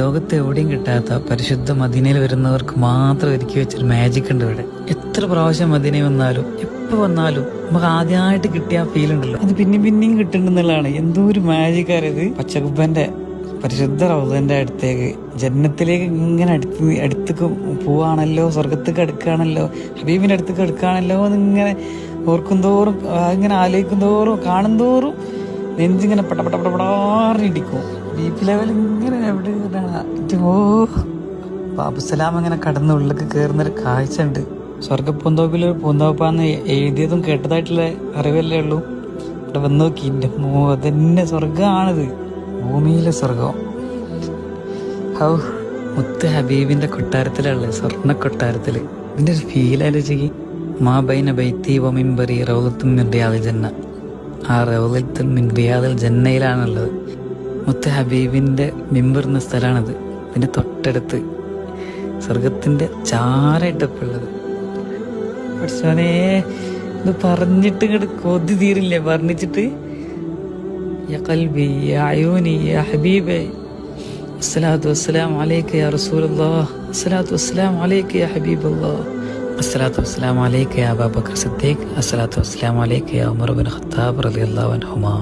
ലോകത്ത് എവിടെയും കിട്ടാത്ത പരിശുദ്ധ മദീനയിൽ വരുന്നവർക്ക് മാത്രം ഒരുക്കി വെച്ചൊരു മാജിക് ഉണ്ട് ഇവിടെ. എത്ര പ്രാവശ്യം മദീന വന്നാലും എപ്പോൾ വന്നാലും നമുക്ക് ആദ്യമായിട്ട് കിട്ടിയ ആ ഫീൽ ഉണ്ടല്ലോ, അത് പിന്നെയും കിട്ടുന്നുള്ളതാണ്. എന്തോ ഒരു മാജിക്കാരത്. പച്ചക്കുപ്പന്റെ പരിശുദ്ധ റൗദന്റെ അടുത്തേക്ക്, ജന്നത്തിലേക്ക് ഇങ്ങനെ അടുത്തേക്ക് പോവാണല്ലോ, സ്വർഗത്തേക്ക് അടുക്കുകയാണല്ലോ, ഹബീബിന്റെ അടുത്തേക്ക് അടുക്കുകയാണല്ലോ എന്നിങ്ങനെ ഓർക്കും തോറും, ഇങ്ങനെ ആലോചിക്കും തോറും, കാണും തോറും നെഞ്ചിങ്ങനെ പടപടപടപടാറിടിക്കും. ബീപി ലെവൽ ഇങ്ങനെ എവിടെ ബാബുസലാം അങ്ങനെ കടന്ന് ഉള്ളിലേക്ക് കയറുന്നൊരു കാഴ്ച ഉണ്ട്. സ്വർഗപ്പൂന്തോപ്പിലൊരു പൂന്തോപ്പാന്ന് എഴുതിയതും കേട്ടതായിട്ടുള്ള അറിവല്ലേ ഉള്ളൂ. ഇവിടെ വന്ന് നോക്കി, എൻ്റെ അതന്നെ സ്വർഗമാണിത്, ഭൂമിയിലെ സ്വർഗം. ഹൗ മുത്ത് ഹബീബിന്റെ കൊട്ടാരത്തിലുള്ള സ്വർണ്ണ കൊട്ടാരത്തില് ഇതിന്റെ ഒരു ഫീൽ ആലോചിക്ക്. മാ ബൈന ബൈത്തി വ മിൻബറി റൗളത്തുൻ മിൻ റിയാദിൽ ജന്ന. ആ റൗളത്തുൻ മിൻ റിയാദിൽ ജന്നയിലാണുള്ളത്. മുത്ത് ഹബീബിന്റെ മിമ്പർ എന്ന സ്ഥലമാണത്. ഇതിന്റെ തൊട്ടടുത്ത് സ്വർഗത്തിന്റെ ചാരായിട്ടപ്പുള്ളത്. പക്ഷേ ഇത് പറഞ്ഞിട്ട് ഇങ്ങോട്ട് കൊതി തീരില്ലേ, വർണ്ണിച്ചിട്ട്. യാ ഖൽബി യാ അയൂനി യാ ഹബീബേ അസ്സലാത്തു വസ്സലാമു അലൈക യാ റസൂലല്ലാഹ് അസ്സലാത്തു വസ്സലാമു അലൈക യാ ഹബീബല്ലാഹ് അസ്സലാത്തു വസ്സലാമു അലൈക യാ അബൂബക്കർ സിദ്ദീഖ് അസ്സലാത്തു വസ്സലാമു അലൈക യാ ഉമർ ഇബ്നു ഖത്താബ് റളിയല്ലാഹു അൻഹുമാ.